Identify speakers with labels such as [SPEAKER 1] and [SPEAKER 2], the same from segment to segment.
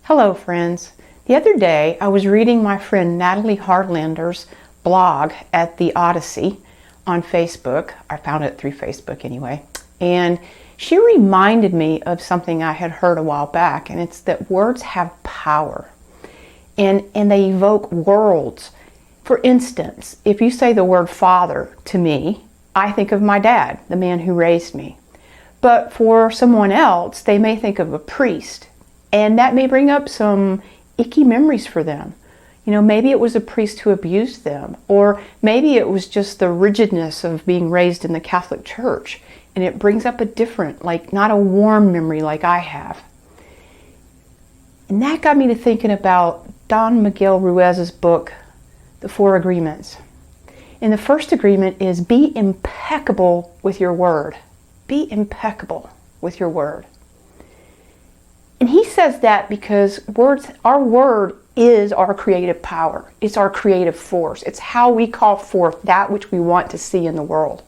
[SPEAKER 1] Hello friends. The other day I was reading my friend Natalie Hardlander's blog at the Odyssey on Facebook. I found it through Facebook anyway. And she reminded me of something I had heard a while back, and it's that words have power. And they evoke worlds. For instance, if you say the word father to me, I think of my dad, the man who raised me. But for someone else, they may think of a priest. And that may bring up some icky memories for them. You know, maybe it was a priest who abused them, or maybe it was just the rigidness of being raised in the Catholic Church, and it brings up a different, like not a warm memory like I have. And that got me to thinking about Don Miguel Ruiz's book, The 4 Agreements. And the first agreement is be impeccable with your word. Be impeccable with your word. And he says that because our word is our creative power. It's our creative force. It's how we call forth that which we want to see in the world.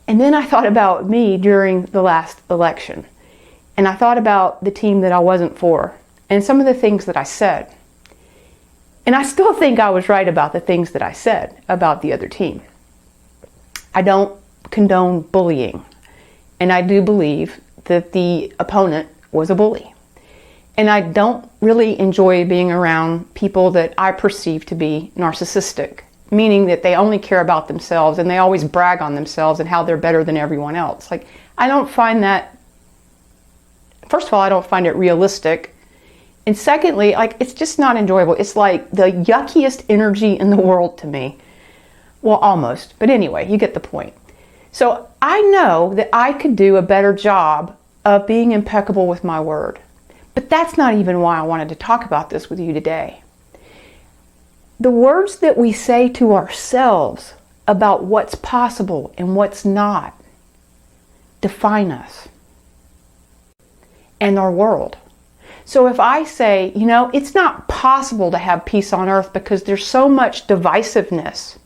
[SPEAKER 1] And then I thought about me during the last election. And I thought about the team that I wasn't for and some of the things that I said. And I still think I was right about the things that I said about the other team. I don't condone bullying. And I do believe that the opponent was a bully. And I don't really enjoy being around people that I perceive to be narcissistic, meaning that they only care about themselves and they always brag on themselves and how they're better than everyone else. Like, I don't find that, first of all, I don't find it realistic. And secondly, like, it's just not enjoyable. It's like the yuckiest energy in the world to me. Well, almost. But anyway, you get the point. So I know that I could do a better job of being impeccable with my word. But that's not even why I wanted to talk about this with you today. The words that we say to ourselves about what's possible and what's not define us and our world. So if I say, you know, it's not possible to have peace on earth because there's so much divisiveness,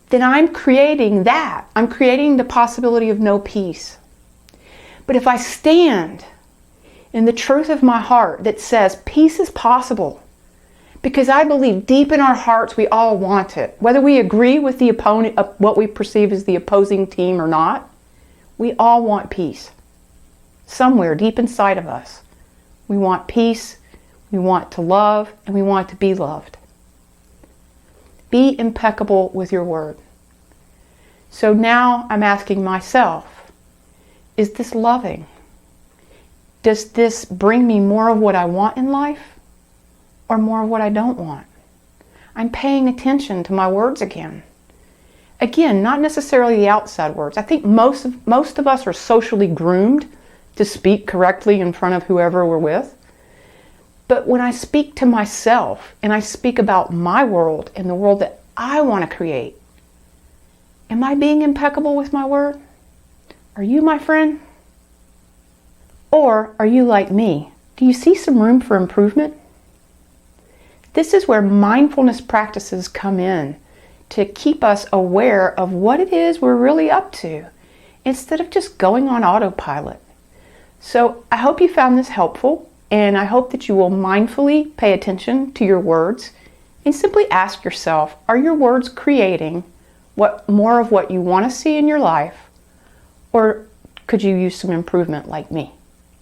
[SPEAKER 1] then I'm creating that. I'm creating the possibility of no peace. But if I stand in the truth of my heart that says peace is possible, because I believe deep in our hearts we all want it, whether we agree with the opponent, what we perceive as the opposing team or not, we all want peace. Somewhere deep inside of us, we want peace, we want to love, and we want to be loved. Be impeccable with your word. So now I'm asking myself, is this loving? Does this bring me more of what I want in life or more of what I don't want? I'm paying attention to my words again. Again, not necessarily the outside words. I think most of us are socially groomed to speak correctly in front of whoever we're with. But when I speak to myself and I speak about my world and the world that I want to create, am I being impeccable with my word? Are you, my friend? Or are you like me? Do you see some room for improvement? This is where mindfulness practices come in to keep us aware of what it is we're really up to instead of just going on autopilot. So I hope you found this helpful, and I hope that you will mindfully pay attention to your words and simply ask yourself, are your words creating more of what you want to see in your life, or could you use some improvement like me?